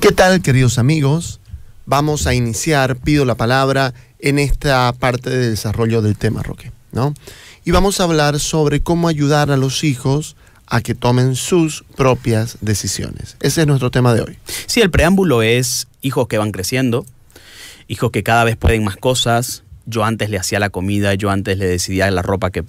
¿Qué tal, queridos amigos? Vamos a iniciar, pido la palabra, en esta parte de desarrollo del tema, Roque, ¿no? Y vamos a hablar sobre cómo ayudar a los hijos a que tomen sus propias decisiones. Ese es nuestro tema de hoy. Sí, el preámbulo es hijos que van creciendo, hijos que cada vez pueden más cosas. Yo antes le hacía la comida, yo antes le decidía la ropa que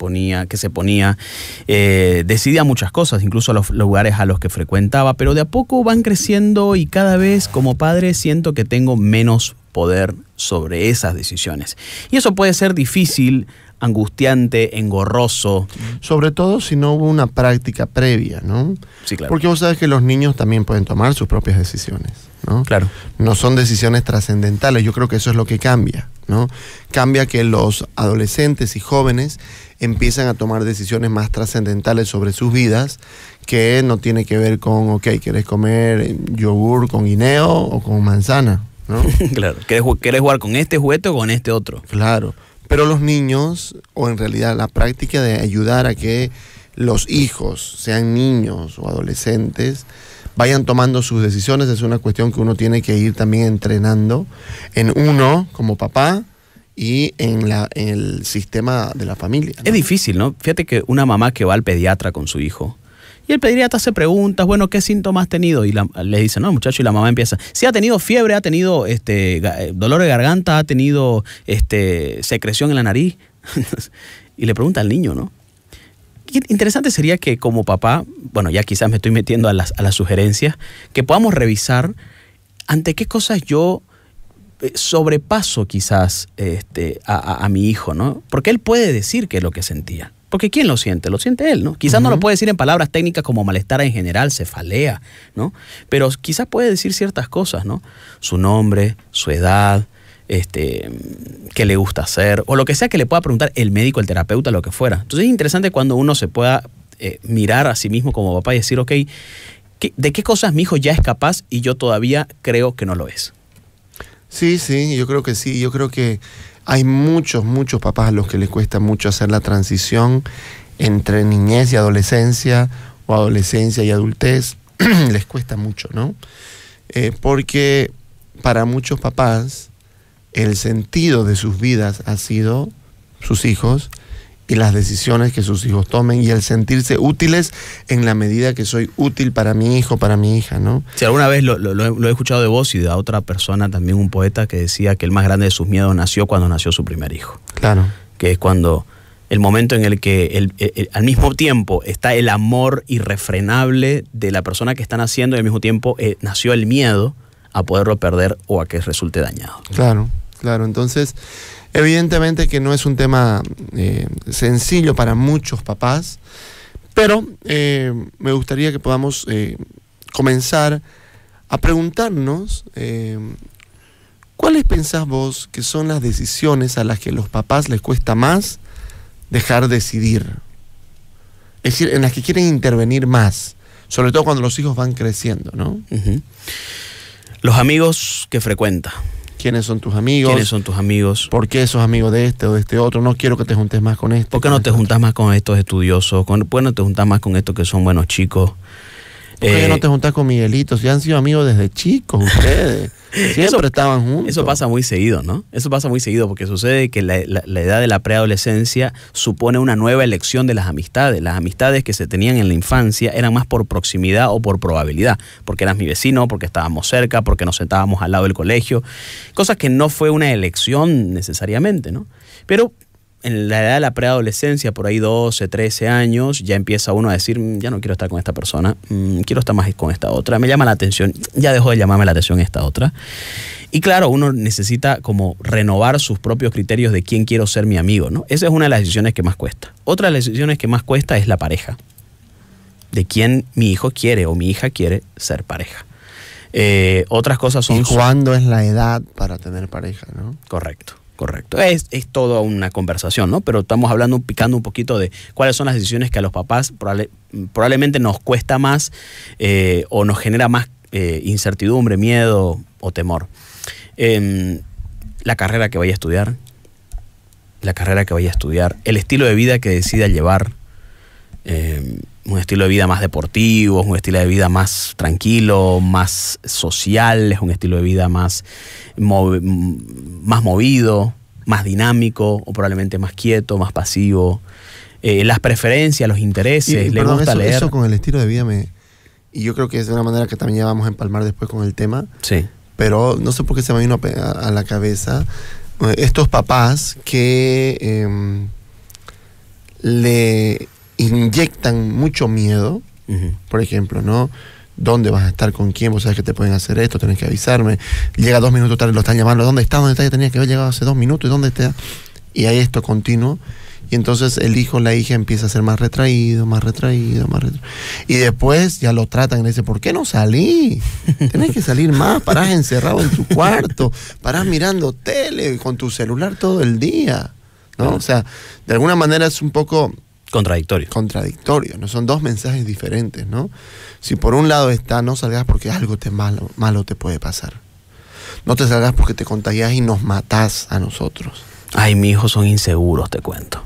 se ponía, decidía muchas cosas, incluso los lugares a los que frecuentaba, pero de a poco van creciendo y cada vez como padre siento que tengo menos poder sobre esas decisiones. Y eso puede ser difícil, angustiante, engorroso. Sobre todo si no hubo una práctica previa, ¿no? Sí, claro. Porque vos sabés que los niños también pueden tomar sus propias decisiones, ¿no? Claro. No son decisiones trascendentales, yo creo que eso es lo que cambia, ¿no? Cambia que los adolescentes y jóvenes empiezan a tomar decisiones más trascendentales sobre sus vidas, que no tiene que ver con, ok, ¿querés comer yogur con guineo o con manzana? ¿No? Claro. ¿Querés jugar con este juguete o con este otro? Claro. Pero los niños, o en realidad la práctica de ayudar a que los hijos, sean niños o adolescentes, vayan tomando sus decisiones, es una cuestión que uno tiene que ir también entrenando en uno como papá y en el sistema de la familia, ¿no? Es difícil, ¿no? Fíjate que una mamá que va al pediatra con su hijo, y el pediatra hace preguntas, bueno, ¿qué síntomas has tenido? Y le dice, no, muchacho, y la mamá empieza, sí, ha tenido fiebre, ha tenido dolor de garganta, ha tenido secreción en la nariz. Y le pregunta al niño, ¿no? Qué interesante sería que como papá, bueno, ya quizás me estoy metiendo a las sugerencias, que podamos revisar ante qué cosas yo sobrepaso quizás a mi hijo, ¿no? Porque él puede decir qué es lo que sentía. Porque ¿quién lo siente? Lo siente él, ¿no? Quizás no lo puede decir en palabras técnicas como malestar en general, cefalea, ¿no? Pero quizás puede decir ciertas cosas, ¿no? Su nombre, su edad, qué le gusta hacer, o lo que sea que le pueda preguntar el médico, el terapeuta, lo que fuera. Entonces es interesante cuando uno se pueda mirar a sí mismo como papá y decir, ok, ¿de qué cosas mi hijo ya es capaz y yo todavía creo que no lo es? Sí, yo creo que sí. Yo creo que hay muchos papás a los que les cuesta mucho hacer la transición entre niñez y adolescencia o adolescencia y adultez. Les cuesta mucho, ¿no? Porque para muchos papás el sentido de sus vidas ha sido sus hijos y las decisiones que sus hijos tomen y el sentirse útiles en la medida que soy útil para mi hijo, para mi hija, ¿no? Si alguna vez lo he escuchado de vos y de otra persona, también un poeta, que decía que el más grande de sus miedos nació cuando nació su primer hijo. Claro. Que es cuando el momento en el que al mismo tiempo está el amor irrefrenable de la persona que está naciendo y al mismo tiempo nació el miedo a poderlo perder o a que resulte dañado. Claro. Entonces, evidentemente que no es un tema sencillo para muchos papás, pero me gustaría que podamos comenzar a preguntarnos ¿cuáles pensás vos que son las decisiones a las que a los papás les cuesta más dejar decidir? Es decir, en las que quieren intervenir más, sobre todo cuando los hijos van creciendo, ¿no? Uh-huh. Los amigos que frecuenta. ¿Quiénes son tus amigos? ¿Quiénes son tus amigos? ¿Por qué sos amigo de este o de este otro? No quiero que te juntes más con este. ¿Por qué no te juntas más con estos estudiosos? ¿Por qué no te juntas más con estos que son buenos chicos? ¿Por qué no te juntas con Miguelito? Si han sido amigos desde chicos ustedes. Siempre estaban juntos. Eso pasa muy seguido, ¿no? Eso pasa muy seguido porque sucede que la edad de la preadolescencia supone una nueva elección de las amistades. Las amistades que se tenían en la infancia eran más por proximidad o por probabilidad. Porque eras mi vecino, porque estábamos cerca, porque nos sentábamos al lado del colegio. Cosas que no fue una elección necesariamente, ¿no? Pero en la edad de la preadolescencia, por ahí 12, 13 años, ya empieza uno a decir, ya no quiero estar con esta persona, quiero estar más con esta otra, me llama la atención, ya dejó de llamarme la atención esta otra. Y claro, uno necesita como renovar sus propios criterios de quién quiero ser mi amigo, ¿no? Esa es una de las decisiones que más cuesta. Otra de las decisiones que más cuesta es la pareja, de quién mi hijo quiere o mi hija quiere ser pareja. Otras cosas son... ¿Y cuándo es la edad para tener pareja, no? Correcto. Es toda una conversación, ¿no? Pero estamos picando un poquito de cuáles son las decisiones que a los papás probablemente nos cuesta más o nos genera más incertidumbre, miedo o temor. La carrera que vaya a estudiar, el estilo de vida que decida llevar, un estilo de vida más deportivo, es un estilo de vida más tranquilo, más social, es un estilo de vida más movido, más dinámico, o probablemente más quieto, más pasivo. Las preferencias, los intereses, le gusta leer. Eso con el estilo de vida y yo creo que es de una manera que también ya vamos a empalmar después con el tema. Sí. Pero no sé por qué se me vino a la cabeza estos papás que le inyectan mucho miedo, por ejemplo, ¿no? ¿Dónde vas a estar? ¿Con quién? Vos sabés que te pueden hacer esto, tenés que avisarme. Llega 2 minutos tarde, lo están llamando. ¿Dónde está? ¿Dónde está? Yo tenía que haber llegado hace 2 minutos. ¿Y dónde está? Y hay esto continuo. Y entonces el hijo o la hija empieza a ser más retraído. Y después ya lo tratan y le dicen, ¿por qué no salí? Tenés que salir más, parás encerrado en tu cuarto, parás mirando tele con tu celular todo el día, ¿no? O sea, de alguna manera es un poco contradictorio, ¿no? Son 2 mensajes diferentes, ¿no? Si por un lado está, no salgas porque algo malo te puede pasar. No te salgas porque te contagias y nos matás a nosotros. Ay, mis hijos son inseguros, te cuento.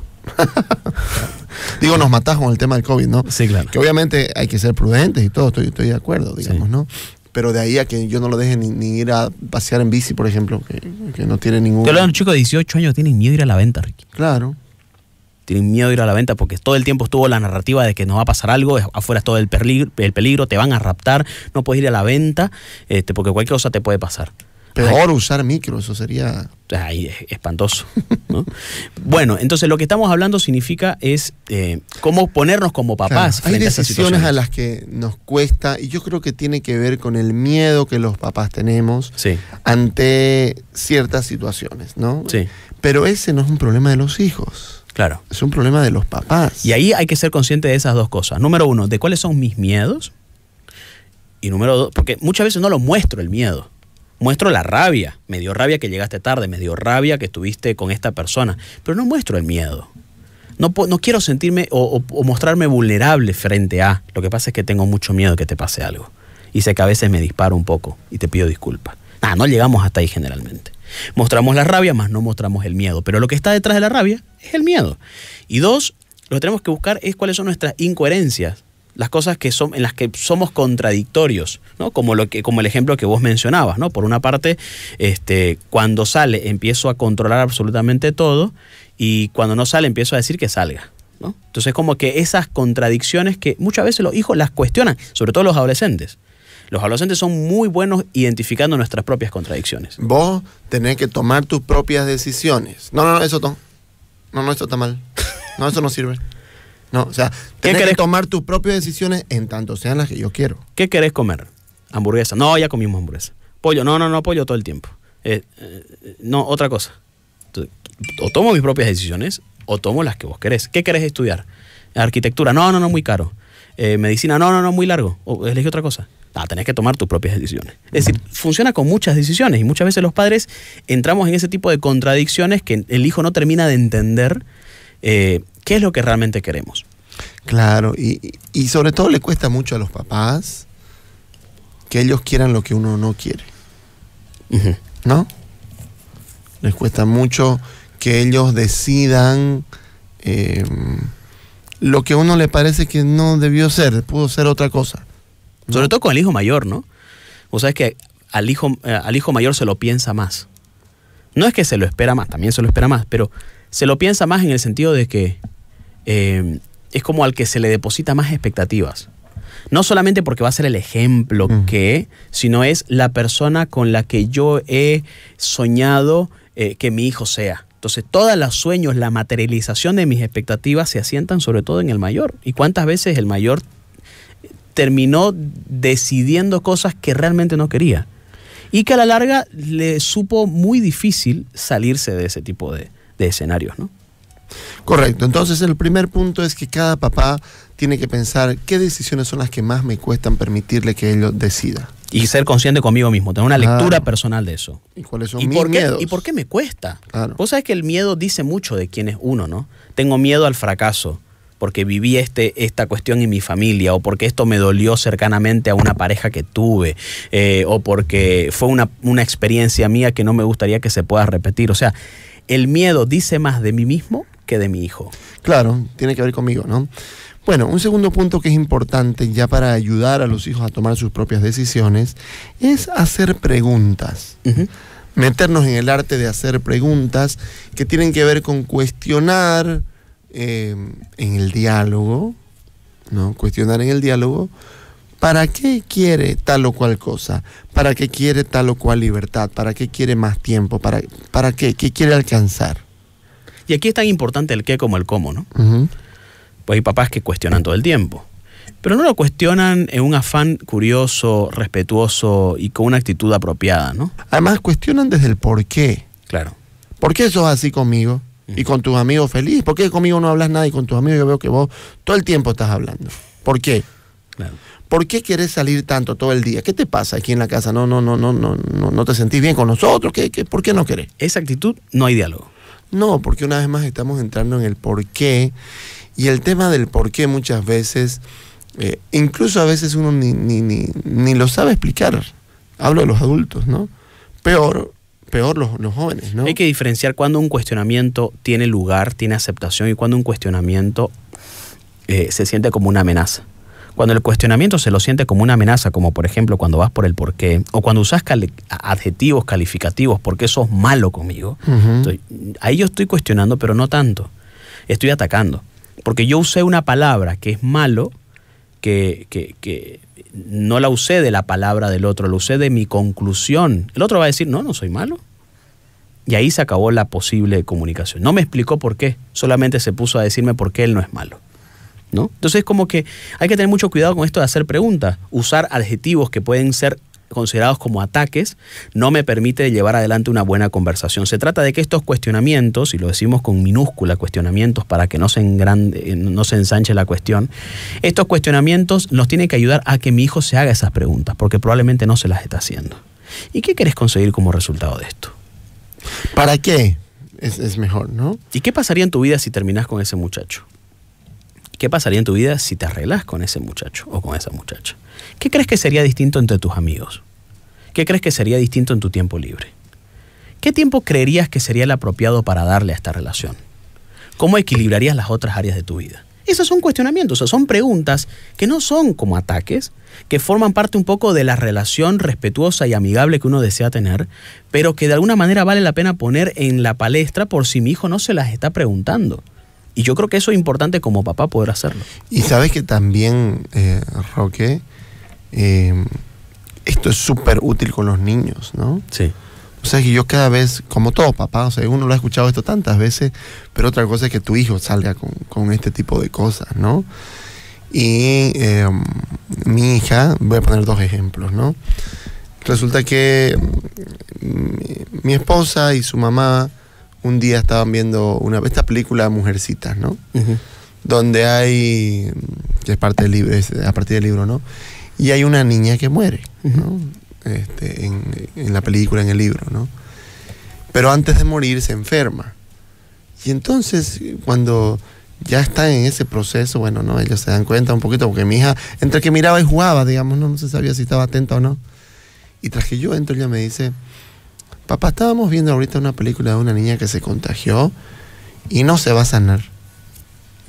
Digo, nos matás con el tema del COVID, ¿no? Sí, claro. Que obviamente hay que ser prudentes y todo, estoy de acuerdo, digamos, sí, ¿no? Pero de ahí a que yo no lo deje ni ir a pasear en bici, por ejemplo, que no tiene ningún... Los chicos de 18 años tienen miedo de ir a la venta, Ricky. Claro. Tienen miedo de ir a la venta porque todo el tiempo estuvo la narrativa de que nos va a pasar algo, afuera es todo el peligro, te van a raptar, no puedes ir a la venta, porque cualquier cosa te puede pasar. Peor usar micro, eso sería... Ay, espantoso, ¿no? Bueno, entonces lo que estamos hablando significa es cómo ponernos como papás. Claro, hay decisiones a las que nos cuesta, y yo creo que tiene que ver con el miedo que los papás tenemos ante ciertas situaciones, ¿no? Sí. Pero ese no es un problema de los hijos. Claro. Es un problema de los papás. Y ahí hay que ser consciente de esas 2 cosas. Número 1, de cuáles son mis miedos. Y número 2, porque muchas veces no lo muestro el miedo. Muestro la rabia. Me dio rabia que llegaste tarde, me dio rabia que estuviste con esta persona. Pero no muestro el miedo. No quiero sentirme o mostrarme vulnerable frente a. Lo que pasa es que tengo mucho miedo de que te pase algo. Y sé que a veces me disparo un poco y te pido disculpas. No llegamos hasta ahí generalmente. Mostramos la rabia, más no mostramos el miedo. Pero lo que está detrás de la rabia es el miedo. Y 2, lo que tenemos que buscar es cuáles son nuestras incoherencias. Las cosas en las que somos contradictorios, ¿no? Como el ejemplo que vos mencionabas, ¿no? Por una parte, cuando sale empiezo a controlar absolutamente todo y cuando no sale empiezo a decir que salga, ¿no? Entonces como que esas contradicciones que muchas veces los hijos las cuestionan, sobre todo los adolescentes. Los adolescentes son muy buenos identificando nuestras propias contradicciones. Vos tenés que tomar tus propias decisiones. No, eso está mal. No, eso no sirve. No, o sea, tenés que tomar tus propias decisiones en tanto sean las que yo quiero. ¿Qué querés comer? ¿Hamburguesa? No, ya comimos hamburguesa. ¿Pollo? No, pollo todo el tiempo. No, otra cosa. Entonces, o tomo mis propias decisiones o tomo las que vos querés. ¿Qué querés estudiar? Arquitectura, no, muy caro. Medicina, no, muy largo. O elegí otra cosa. Tenés que tomar tus propias decisiones. Es decir, funciona con muchas decisiones y muchas veces los padres entramos en ese tipo de contradicciones que el hijo no termina de entender qué es lo que realmente queremos. Claro, y sobre todo le cuesta mucho a los papás que ellos quieran lo que uno no quiere. ¿No? Les cuesta mucho que ellos decidan lo que a uno le parece que no debió ser, pudo ser otra cosa, ¿no? Sobre todo con el hijo mayor, ¿no? Vos sabés que al hijo mayor se lo piensa más. No es que se lo espera más, también se lo espera más, pero se lo piensa más en el sentido de que es como al que se le deposita más expectativas. No solamente porque va a ser el ejemplo sino es la persona con la que yo he soñado que mi hijo sea. Entonces, todos los sueños, la materialización de mis expectativas se asientan sobre todo en el mayor. ¿Y cuántas veces el mayor terminó decidiendo cosas que realmente no quería? Y que a la larga le supo muy difícil salirse de ese tipo de escenarios, ¿no? Correcto. Entonces, el primer punto es que cada papá tiene que pensar qué decisiones son las que más me cuestan permitirle que él decida. Y ser consciente conmigo mismo, tener una lectura personal de eso. ¿Y cuáles son mis miedos? ¿Y por qué me cuesta? Claro. Vos sabés que el miedo dice mucho de quién es uno, ¿no? Tengo miedo al fracaso porque viví esta cuestión en mi familia, o porque esto me dolió cercanamente a una pareja que tuve, o porque fue una experiencia mía que no me gustaría que se pueda repetir. O sea, el miedo dice más de mí mismo que de mi hijo. Claro, tiene que ver conmigo, ¿no? Bueno, un segundo punto que es importante ya para ayudar a los hijos a tomar sus propias decisiones es hacer preguntas. Meternos en el arte de hacer preguntas que tienen que ver con cuestionar en el diálogo, ¿no? Cuestionar en el diálogo para qué quiere tal o cual cosa, para qué quiere tal o cual libertad, para qué quiere más tiempo, para qué quiere alcanzar. Y aquí es tan importante el qué como el cómo, ¿no? Uh-huh. Pues hay papás que cuestionan todo el tiempo, pero no lo cuestionan en un afán curioso, respetuoso y con una actitud apropiada, ¿no? Además cuestionan desde el por qué. Claro. ¿Por qué sos así conmigo? Y con tus amigos feliz. ¿Por qué conmigo no hablas nada y con tus amigos yo veo que vos todo el tiempo estás hablando? ¿Por qué? Claro. ¿Por qué querés salir tanto todo el día? ¿Qué te pasa aquí en la casa? No te sentís bien con nosotros. ¿Por qué no querés? Esa actitud no hay diálogo. No, porque una vez más estamos entrando en el por qué. Y el tema del por qué muchas veces, incluso a veces uno ni lo sabe explicar. Hablo de los adultos, ¿no? Peor los jóvenes, ¿no? Hay que diferenciar cuando un cuestionamiento tiene lugar, tiene aceptación, y cuando un cuestionamiento se siente como una amenaza. Cuando el cuestionamiento se lo siente como una amenaza, como por ejemplo cuando vas por el por qué, o cuando usas adjetivos calificativos, ¿por qué sos malo conmigo? Entonces, ahí yo estoy cuestionando, pero no tanto. Estoy atacando. Porque yo usé una palabra que es malo, que no la usé de la palabra del otro, la usé de mi conclusión. El otro va a decir, no soy malo. Y ahí se acabó la posible comunicación. No me explicó por qué, solamente se puso a decirme por qué él no es malo, ¿no? Entonces como que hay que tener mucho cuidado con esto de hacer preguntas. Usar adjetivos que pueden ser considerados como ataques no me permite llevar adelante una buena conversación. Se trata de que estos cuestionamientos, y lo decimos con minúscula, cuestionamientos para que no se ensanche la cuestión, estos cuestionamientos nos tienen que ayudar a que mi hijo se haga esas preguntas, porque probablemente no se las está haciendo. ¿Y qué querés conseguir como resultado de esto? ¿Para qué? Es mejor, ¿no? ¿Y qué pasaría en tu vida si terminás con ese muchacho? ¿Qué pasaría en tu vida si te arreglas con ese muchacho o con esa muchacha? ¿Qué crees que sería distinto entre tus amigos? ¿Qué crees que sería distinto en tu tiempo libre? ¿Qué tiempo creerías que sería el apropiado para darle a esta relación? ¿Cómo equilibrarías las otras áreas de tu vida? Esos son cuestionamientos, o sea, son preguntas que no son como ataques, que forman parte un poco de la relación respetuosa y amigable que uno desea tener, pero que de alguna manera vale la pena poner en la palestra por si mi hijo no se las está preguntando. Y yo creo que eso es importante como papá poder hacerlo. Y sabes que también, Roque, esto es súper útil con los niños, ¿no? Sí. O sea que yo cada vez, como todo papá, o sea, uno lo ha escuchado esto tantas veces, pero otra cosa es que tu hijo salga con este tipo de cosas, ¿no? Y mi hija, voy a poner 2 ejemplos, ¿no? Resulta que mi esposa y su mamá un día estaban viendo esta película Mujercitas, ¿no? Uh-huh. Donde hay, que es parte del libro, es a partir del libro, ¿no? Y hay una niña que muere, ¿no? En la película, en el libro, ¿no? Pero antes de morir se enferma. Y entonces, cuando ya está en ese proceso, bueno, ¿no? Ellos se dan cuenta un poquito, porque mi hija, entre que miraba y jugaba, digamos, no se sabía si estaba atenta o no. Y tras que yo entro, ella me dice, papá, estábamos viendo ahorita una película de una niña que se contagió y no se va a sanar.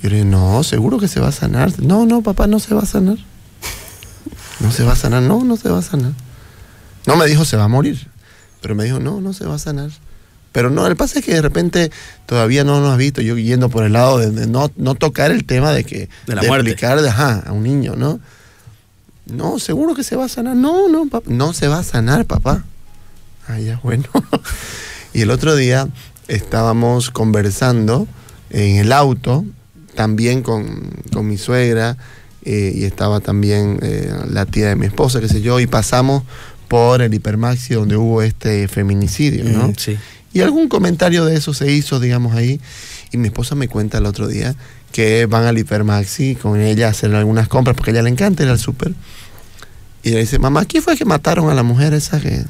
Yo le digo, no, seguro que se va a sanar. No, papá, no se va a sanar. No se va a sanar, no se va a sanar. No me dijo se va a morir, pero me dijo no se va a sanar. Pero no, el pasa es que de repente todavía no nos has visto, yo yendo por el lado de no tocar el tema de la muerte. Explicar a un niño, ¿no? No, seguro que se va a sanar. No, papá, no se va a sanar, papá. Ah, ya, bueno. Y el otro día estábamos conversando en el auto, también con mi suegra, y estaba también la tía de mi esposa, qué sé yo, y pasamos por el Hipermaxi donde hubo este feminicidio, ¿no? Sí. Y algún comentario de eso se hizo, digamos, ahí, y mi esposa me cuenta el otro día que van al Hipermaxi con ella a hacer algunas compras, porque a ella le encanta ir al súper, y le dice, mamá, ¿quién fue que mataron a la mujer esa que...?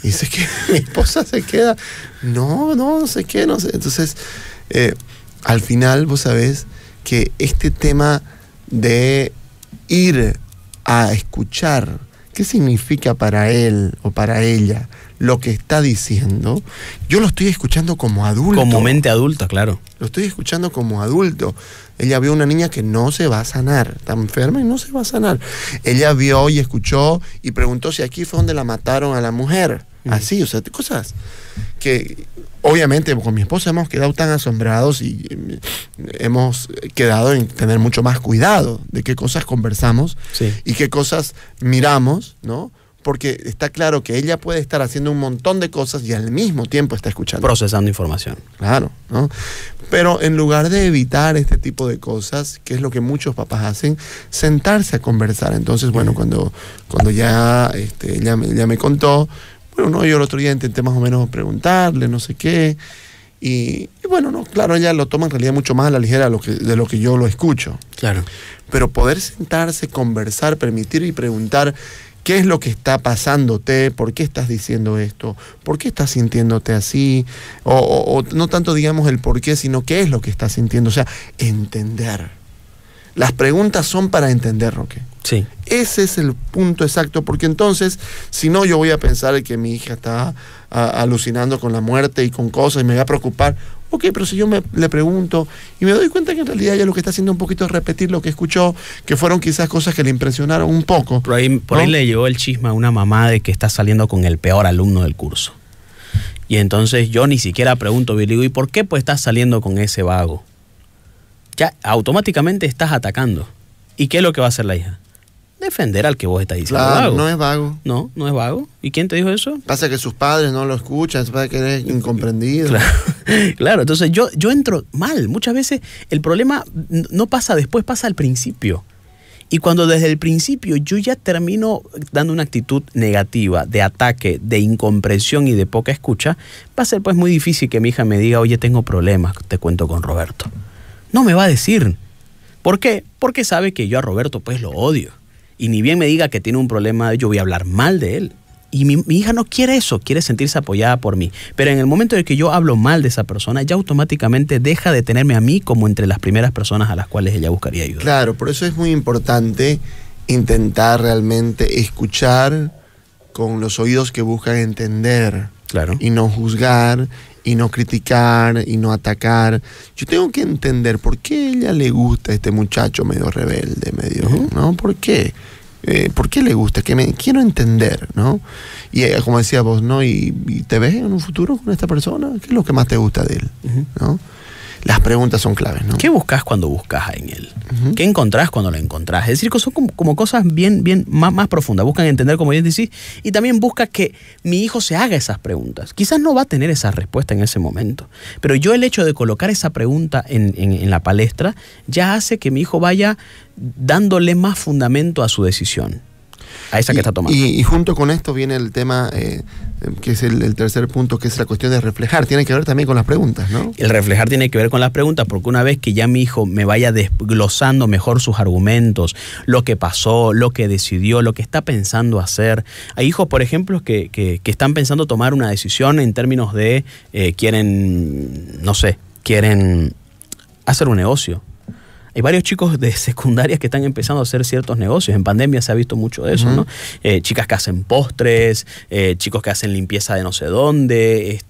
Y dice que mi esposa se queda, no sé qué, no sé. Entonces, al final, vos sabés que este tema de ir a escuchar qué significa para él o para ella lo que está diciendo, yo lo estoy escuchando como adulto. Como mente adulta, claro. lo estoy escuchando como adulto. Ella vio una niña que no se va a sanar, está enferma y no se va a sanar. Ella vio y escuchó y preguntó si aquí fue donde la mataron a la mujer. Así, o sea, cosas que obviamente con mi esposa hemos quedado tan asombrados y hemos quedado en tener mucho más cuidado de qué cosas conversamos y qué cosas miramos, ¿no? Porque está claro que ella puede estar haciendo un montón de cosas y al mismo tiempo está escuchando. Procesando información. Claro, ¿no? Pero en lugar de evitar este tipo de cosas, que es lo que muchos papás hacen, sentarse a conversar. Entonces, bueno, cuando ya ella me contó, bueno, no, yo el otro día intenté más o menos preguntarle, no sé qué, y bueno, no, claro, ella lo toma en realidad mucho más a la ligera de lo que yo lo escucho. Claro. Pero poder sentarse, conversar, permitir y preguntar qué es lo que está pasándote, por qué estás diciendo esto, por qué estás sintiéndote así, o no tanto digamos el por qué, sino qué es lo que estás sintiendo, o sea, entender. Las preguntas son para entender, Roque. Sí. Ese es el punto exacto, porque entonces, si no, yo voy a pensar que mi hija está alucinando con la muerte y con cosas y me voy a preocupar. Ok, pero si yo le pregunto y me doy cuenta que en realidad ella lo que está haciendo un poquito es repetir lo que escuchó, que fueron quizás cosas que le impresionaron un poco. Por ahí le llegó el chisme a una mamá de que está saliendo con el peor alumno del curso. Y entonces yo ni siquiera pregunto, le digo, ¿y por qué pues estás saliendo con ese vago? Ya automáticamente estás atacando. ¿Y qué es lo que va a hacer la hija? Defender al que vos estás diciendo. Claro, vago. No es vago. No es vago. ¿Y quién te dijo eso? Pasa que sus padres no lo escuchan, pasa que eres incomprendido. Claro, entonces yo entro mal. Muchas veces el problema no pasa después, pasa al principio. Y cuando desde el principio yo ya termino dando una actitud negativa, de ataque, de incomprensión y de poca escucha, va a ser pues muy difícil que mi hija me diga, oye, tengo problemas, te cuento con Roberto. No me va a decir. ¿Por qué? Porque sabe que yo a Roberto pues lo odio. Y ni bien me diga que tiene un problema, yo voy a hablar mal de él. Y mi hija no quiere eso, quiere sentirse apoyada por mí. Pero en el momento en que yo hablo mal de esa persona, ya automáticamente deja de tenerme a mí como entre las primeras personas a las cuales ella buscaría ayuda. Claro, por eso es muy importante intentar realmente escuchar con los oídos que buscan entender. Claro. Y no juzgar, y no criticar, y no atacar. Yo tengo que entender por qué a ella le gusta este muchacho medio rebelde, medio, ¿no? ¿Por qué? ¿Por qué le gusta? Quiero entender, ¿no? Y como decía vos, ¿no? ¿Y te ves en un futuro con esta persona? ¿Qué es lo que más te gusta de él? ¿No? Las preguntas son claves, ¿no? ¿Qué buscas cuando buscas en él? ¿Qué encontrás cuando lo encontrás? Es decir, son como cosas bien más profundas. Buscan entender, como bien decís, y también busca que mi hijo se haga esas preguntas. Quizás no va a tener esa respuesta en ese momento, pero yo el hecho de colocar esa pregunta en la palestra ya hace que mi hijo vaya dándole más fundamento a su decisión, a esa que está tomando. Y junto con esto viene el tema, que es el tercer punto, que es la cuestión de reflejar. Tiene que ver también con las preguntas, ¿no? El reflejar tiene que ver con las preguntas, porque una vez que ya mi hijo me vaya desglosando mejor sus argumentos, lo que pasó, lo que decidió, lo que está pensando hacer. Hay hijos, por ejemplo, que están pensando tomar una decisión en términos de quieren hacer un negocio. Hay varios chicos de secundaria que están empezando a hacer ciertos negocios. En pandemia se ha visto mucho de eso, ¿no? Chicas que hacen postres, chicos que hacen limpieza de no sé dónde,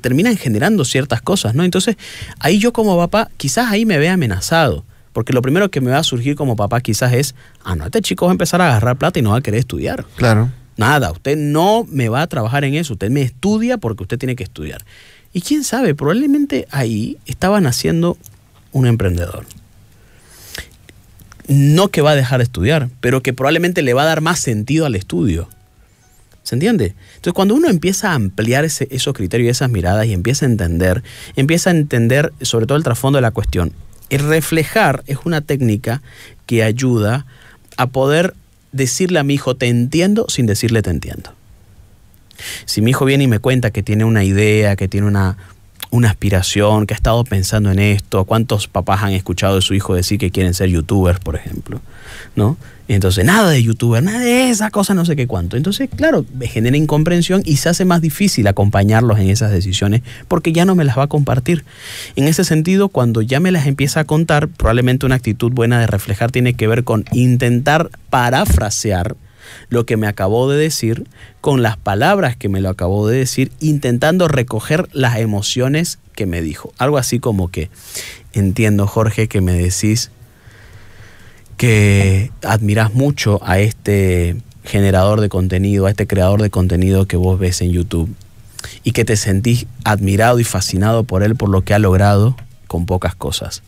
terminan generando ciertas cosas, ¿no? Entonces, ahí yo como papá, quizás ahí me vea amenazado. Porque lo primero que me va a surgir como papá quizás es, no, este chico va a empezar a agarrar plata y no va a querer estudiar. Claro. Nada, usted no me va a trabajar en eso, usted me estudia porque usted tiene que estudiar. Y quién sabe, probablemente ahí estaba naciendo un emprendedor. No que va a dejar de estudiar, pero que probablemente le va a dar más sentido al estudio. ¿Se entiende? Entonces, cuando uno empieza a ampliar esos criterios y esas miradas y empieza a entender sobre todo el trasfondo de la cuestión, el reflejar es una técnica que ayuda a poder decirle a mi hijo, te entiendo, sin decirle te entiendo. Si mi hijo viene y me cuenta que tiene una idea, que tiene una aspiración, que ha estado pensando en esto, ¿cuántos papás han escuchado de su hijo decir que quieren ser youtubers, por ejemplo? ¿No? Y entonces, nada de youtuber, nada de esa cosa, no sé qué cuánto. Entonces, claro, me genera incomprensión y se hace más difícil acompañarlos en esas decisiones porque ya no me las va a compartir. En ese sentido, cuando ya me las empieza a contar, probablemente una actitud buena de reflejar tiene que ver con intentar parafrasear lo que me acabó de decir, con las palabras que me lo acabó de decir, intentando recoger las emociones que me dijo. Algo así como que, entiendo, Jorge, que me decís que admirás mucho a este generador de contenido, a este creador de contenido que vos ves en YouTube, y que te sentís admirado y fascinado por él, por lo que ha logrado con pocas cosas.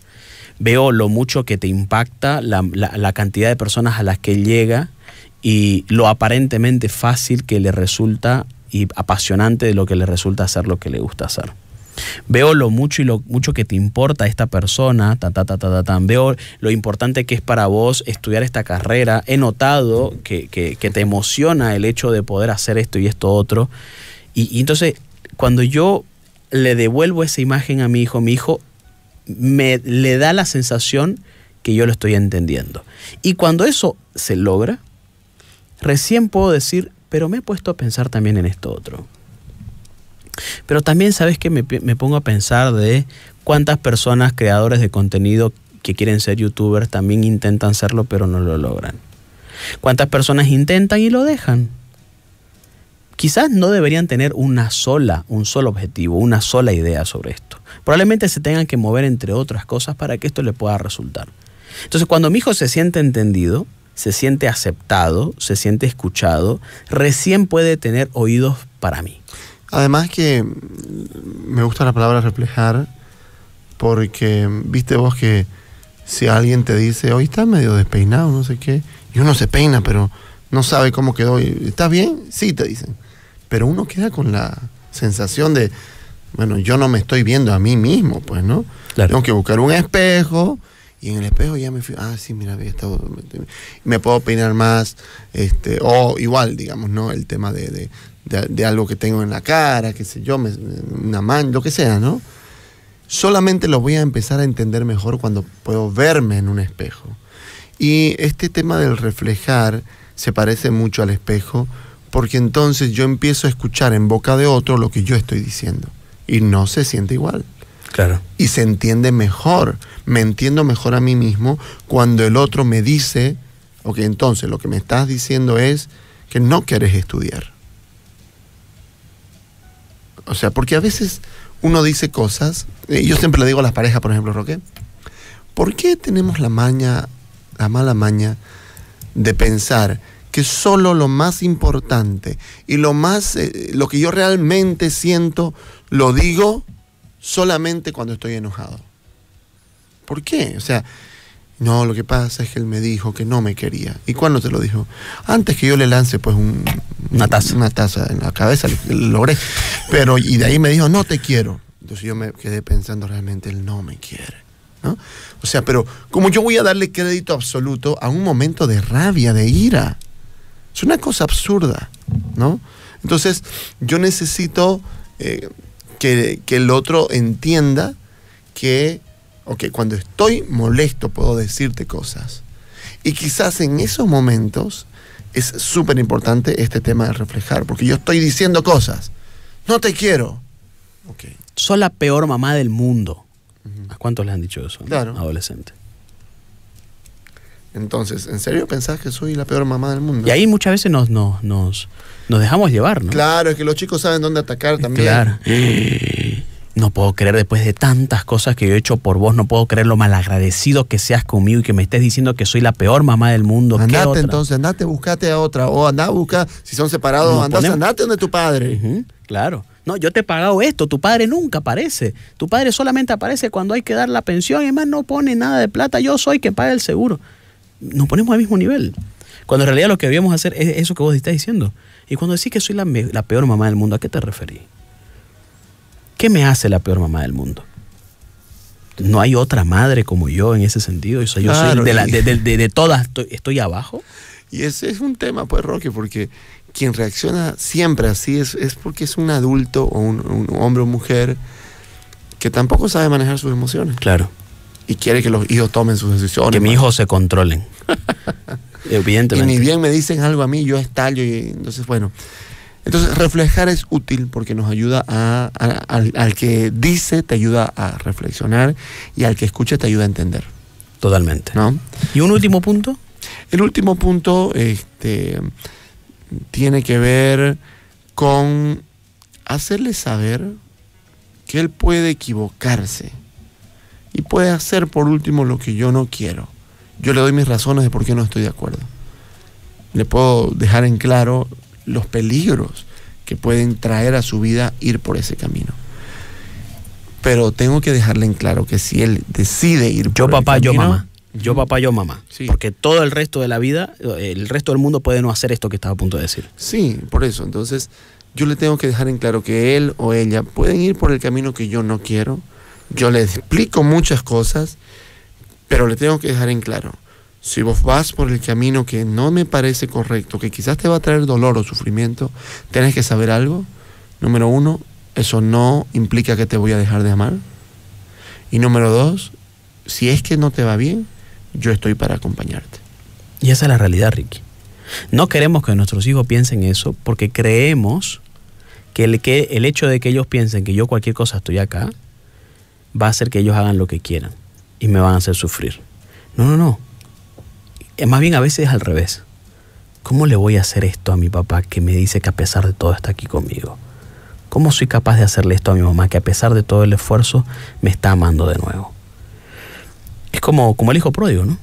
Veo lo mucho que te impacta la cantidad de personas a las que él llega y lo aparentemente fácil que le resulta y apasionante de lo que le resulta hacer lo que le gusta hacer. Veo lo mucho y lo mucho que te importa esta persona, veo lo importante que es para vos estudiar esta carrera. He notado que te emociona el hecho de poder hacer esto y esto otro. Y entonces, cuando yo le devuelvo esa imagen a mi hijo le da la sensación que yo lo estoy entendiendo. Y cuando eso se logra, recién puedo decir, pero me he puesto a pensar también en esto otro. Pero también, ¿sabes qué? Me pongo a pensar de cuántas personas, creadores de contenido que quieren ser youtubers, también intentan serlo, pero no lo logran. ¿Cuántas personas intentan y lo dejan? Quizás no deberían tener un solo objetivo, una sola idea sobre esto. Probablemente se tengan que mover entre otras cosas para que esto le pueda resultar. Entonces, cuando mi hijo se siente entendido, se siente aceptado, se siente escuchado, recién puede tener oídos para mí. Además que me gusta la palabra reflejar, porque viste vos que si alguien te dice, hoy está medio despeinado, no sé qué, y uno se peina, pero no sabe cómo quedó. ¿Estás bien? Sí, te dicen. Pero uno queda con la sensación de, bueno, yo no me estoy viendo a mí mismo, pues, ¿no? Claro. Tengo que buscar un espejo, y en el espejo ya me fui, sí, mira, me puedo peinar más, o igual, digamos, ¿no? El tema de algo que tengo en la cara, qué sé yo, una mano, lo que sea, ¿no? Solamente lo voy a empezar a entender mejor cuando puedo verme en un espejo. Y este tema del reflejar se parece mucho al espejo, porque entonces yo empiezo a escuchar en boca de otro lo que yo estoy diciendo y no se siente igual. Claro. Y se entiende mejor, me entiendo mejor a mí mismo cuando el otro me dice, ok, entonces lo que me estás diciendo es que no quieres estudiar. O sea, porque a veces uno dice cosas, yo siempre le digo a las parejas, por ejemplo, Roque, ¿por qué tenemos la mala maña de pensar que solo lo más importante y lo que yo realmente siento lo digo solamente cuando estoy enojado? ¿Por qué? O sea, no, lo que pasa es que él me dijo que no me quería. ¿Y cuándo te lo dijo? Antes que yo le lance pues una taza en la cabeza, lo logré. Pero, y de ahí me dijo, no te quiero. Entonces yo me quedé pensando, realmente él no me quiere, ¿no? O sea, pero como yo voy a darle crédito absoluto a un momento de rabia, de ira. Es una cosa absurda, ¿no? Entonces, yo necesito que el otro entienda que, cuando estoy molesto puedo decirte cosas. Y quizás en esos momentos es súper importante este tema de reflejar, porque yo estoy diciendo cosas. No te quiero. Okay. Sos la peor mamá del mundo. ¿A cuántos les han dicho eso? Claro. Adolescente. Entonces, ¿en serio pensás que soy la peor mamá del mundo? Y ahí muchas veces nos dejamos llevar, ¿no? Claro, es que los chicos saben dónde atacar también. Claro. No puedo creer, después de tantas cosas que yo he hecho por vos, no puedo creer lo malagradecido que seas conmigo y que me estés diciendo que soy la peor mamá del mundo. Andate entonces, andate, buscate a otra. O andá a buscar, si son separados, andate donde tu padre. Claro. No, yo te he pagado esto, tu padre nunca aparece. Tu padre solamente aparece cuando hay que dar la pensión y además no pone nada de plata, yo soy quien paga el seguro. Nos ponemos al mismo nivel. Cuando en realidad lo que debíamos hacer es eso que vos estás diciendo. Y cuando decís que soy la peor mamá del mundo, ¿a qué te referís? ¿Qué me hace la peor mamá del mundo? ¿No hay otra madre como yo en ese sentido? O sea, yo soy de todas, estoy abajo. Y ese es un tema, pues, Roque, porque quien reacciona siempre así es porque es un adulto o un hombre o mujer que tampoco sabe manejar sus emociones. Claro. Y quiere que los hijos tomen sus decisiones. Que mis hijos se controlen. Evidentemente. Y ni bien me dicen algo a mí, yo estallo. Y entonces, bueno. Entonces, reflejar es útil porque nos ayuda al que dice, te ayuda a reflexionar, y al que escucha te ayuda a entender. Totalmente. ¿No? ¿Y un último punto? El último punto tiene que ver con hacerle saber que él puede equivocarse y puede hacer por último lo que yo no quiero. Yo le doy mis razones de por qué no estoy de acuerdo. Le puedo dejar en claro los peligros que pueden traer a su vida ir por ese camino. Pero tengo que dejarle en claro que si él decide ir por el camino... Yo mamá. Yo papá, yo mamá. Sí. Porque todo el resto de la vida, el resto del mundo puede no hacer esto que estaba a punto de decir. Sí, por eso. Entonces, yo le tengo que dejar en claro que él o ella pueden ir por el camino que yo no quiero. Yo le explico muchas cosas, pero le tengo que dejar en claro. Si vos vas por el camino que no me parece correcto, que quizás te va a traer dolor o sufrimiento, tenés que saber algo. Número 1, eso no implica que te voy a dejar de amar. Y número 2, si es que no te va bien, yo estoy para acompañarte. Y esa es la realidad, Ricky. No queremos que nuestros hijos piensen eso porque creemos que el hecho de que ellos piensen que yo cualquier cosa estoy acá va a hacer que ellos hagan lo que quieran y me van a hacer sufrir. No. Más bien a veces es al revés. ¿Cómo le voy a hacer esto a mi papá que me dice que a pesar de todo está aquí conmigo? ¿Cómo soy capaz de hacerle esto a mi mamá que a pesar de todo el esfuerzo me está amando de nuevo? Es como el hijo pródigo, ¿no?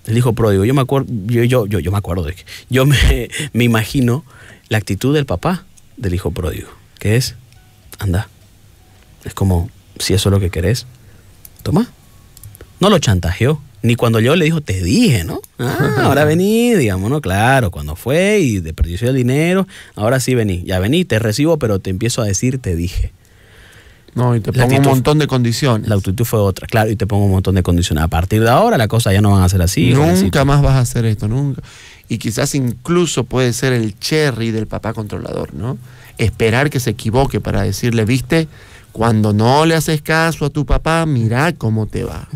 El hijo pródigo. Yo me acuerdo, yo me acuerdo de que yo me imagino la actitud del papá del hijo pródigo, que es, anda. Es como, si eso es lo que querés, toma. No lo chantajeó. Ni cuando yo le dijo, te dije, ¿no? Ahora vení, digamos, ¿no? Claro, cuando fue y desperdició el dinero, ahora sí vení. Ya vení, te recibo, pero te empiezo a decir, te dije. No, y te pongo un montón de condiciones. La actitud fue otra, claro, y te pongo un montón de condiciones. A partir de ahora las cosas ya no van a ser así. Nunca más vas a hacer esto, nunca. Y quizás incluso puede ser el cherry del papá controlador, ¿no? Esperar que se equivoque para decirle, viste, cuando no le haces caso a tu papá, mira cómo te va.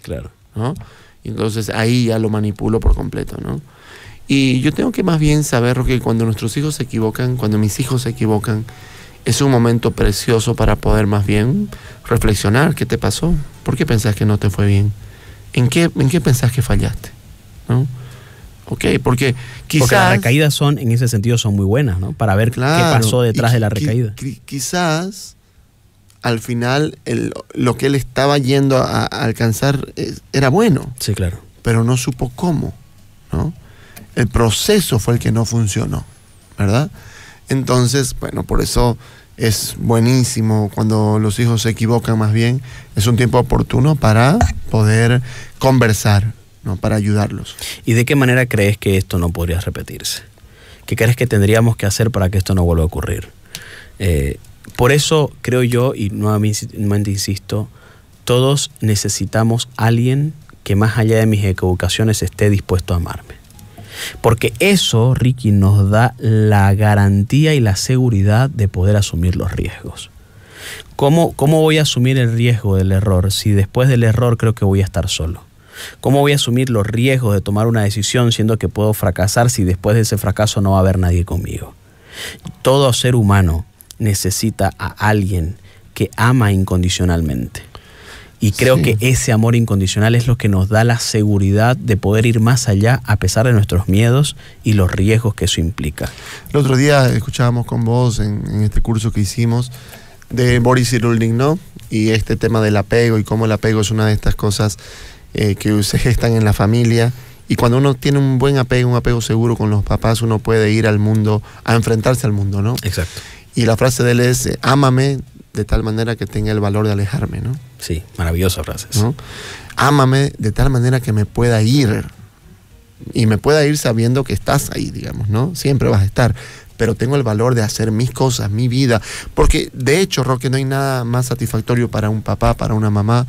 Claro. ¿No? Y entonces ahí ya lo manipulo por completo, ¿no? Y yo tengo que más bien saber que cuando nuestros hijos se equivocan, cuando mis hijos se equivocan, es un momento precioso para poder más bien reflexionar. ¿Qué te pasó? ¿Por qué pensás que no te fue bien? ¿En qué pensás que fallaste? ¿No? Ok, porque quizás... Porque las recaídas son, en ese sentido, son muy buenas, ¿no? Para ver claro, qué pasó detrás de la recaída. Quizás, al final, lo que él estaba yendo a alcanzar era bueno. Sí, claro. Pero no supo cómo, ¿no? El proceso fue el que no funcionó, ¿verdad? Entonces, bueno, por eso es buenísimo cuando los hijos se equivocan, más bien es un tiempo oportuno para poder conversar, ¿no? Para ayudarlos. ¿Y de qué manera crees que esto no podría repetirse? ¿Qué crees que tendríamos que hacer para que esto no vuelva a ocurrir? Por eso creo yo, y nuevamente insisto, todos necesitamos a alguien que más allá de mis equivocaciones esté dispuesto a amarme. Porque eso, Ricky, nos da la garantía y la seguridad de poder asumir los riesgos. ¿Cómo voy a asumir el riesgo del error si después del error creo que voy a estar solo? ¿Cómo voy a asumir los riesgos de tomar una decisión siendo que puedo fracasar si después de ese fracaso no va a haber nadie conmigo? Todo ser humano necesita a alguien que ama incondicionalmente. Y creo que ese amor incondicional es lo que nos da la seguridad de poder ir más allá a pesar de nuestros miedos y los riesgos que eso implica. El otro día escuchábamos con vos en este curso que hicimos de Boris Cyrulnik, ¿no? Y este tema del apego y cómo el apego es una de estas cosas que se gestan en la familia. Y cuando uno tiene un buen apego, un apego seguro con los papás, uno puede ir al mundo, a enfrentarse al mundo, ¿no? Exacto. Y la frase de él es, ámame de tal manera que tenga el valor de alejarme, ¿no? Sí, maravillosa frase. ¿No? Ámame de tal manera que me pueda ir. Y me pueda ir sabiendo que estás ahí, digamos, ¿no? Siempre vas a estar. Pero tengo el valor de hacer mis cosas, mi vida. Porque, de hecho, Roque, no hay nada más satisfactorio para un papá, para una mamá,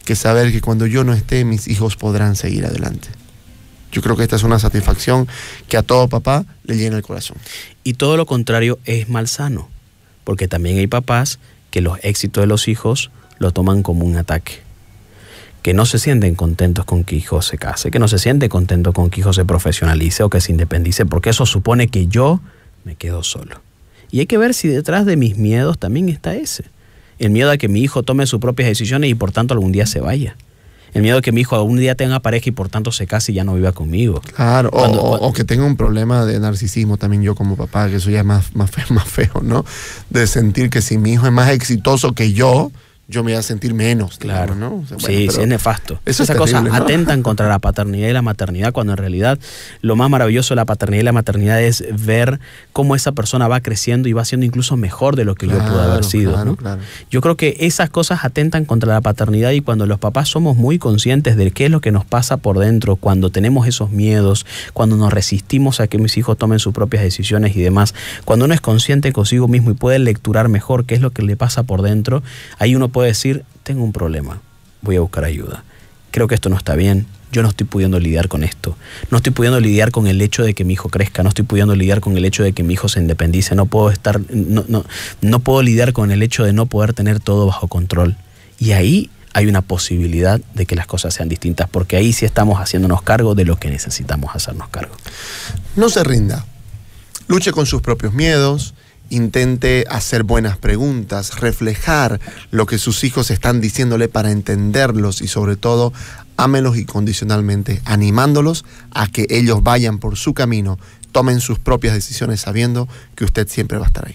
que saber que cuando yo no esté, mis hijos podrán seguir adelante. Yo creo que esta es una satisfacción que a todo papá le llena el corazón. Y todo lo contrario es malsano. Porque también hay papás que los éxitos de los hijos lo toman como un ataque. Que no se sienten contentos con que hijo se case, que no se sienten contentos con que hijo se profesionalice o que se independice, porque eso supone que yo me quedo solo. Y hay que ver si detrás de mis miedos también está ese. El miedo a que mi hijo tome sus propias decisiones y por tanto algún día se vaya. El miedo de que mi hijo algún día tenga pareja y por tanto se case y ya no viva conmigo. Claro, o que tenga un problema de narcisismo también yo como papá, que eso ya es más feo, ¿no? De sentir que si mi hijo es más exitoso que yo me voy a sentir menos. Claro, digamos, ¿no? O sea, sí, es nefasto. Esas cosas ¿no? atentan contra la paternidad y la maternidad, cuando en realidad lo más maravilloso de la paternidad y la maternidad es ver cómo esa persona va creciendo y va siendo incluso mejor de lo que yo pude haber sido. Claro, ¿no? claro. Yo creo que esas cosas atentan contra la paternidad, y cuando los papás somos muy conscientes de qué es lo que nos pasa por dentro, cuando tenemos esos miedos, cuando nos resistimos a que mis hijos tomen sus propias decisiones y demás, cuando uno es consciente consigo mismo y puede lecturar mejor qué es lo que le pasa por dentro, ahí uno puede decir, tengo un problema, voy a buscar ayuda. Creo que esto no está bien, yo no estoy pudiendo lidiar con esto. No estoy pudiendo lidiar con el hecho de que mi hijo crezca, no estoy pudiendo lidiar con el hecho de que mi hijo se independice, no puedo lidiar con el hecho de no poder tener todo bajo control. Y ahí hay una posibilidad de que las cosas sean distintas, porque ahí sí estamos haciéndonos cargo de lo que necesitamos hacernos cargo. No se rinda, luche con sus propios miedos, intente hacer buenas preguntas, reflejar lo que sus hijos están diciéndole para entenderlos y sobre todo, ámelos incondicionalmente, animándolos a que ellos vayan por su camino, tomen sus propias decisiones sabiendo que usted siempre va a estar ahí.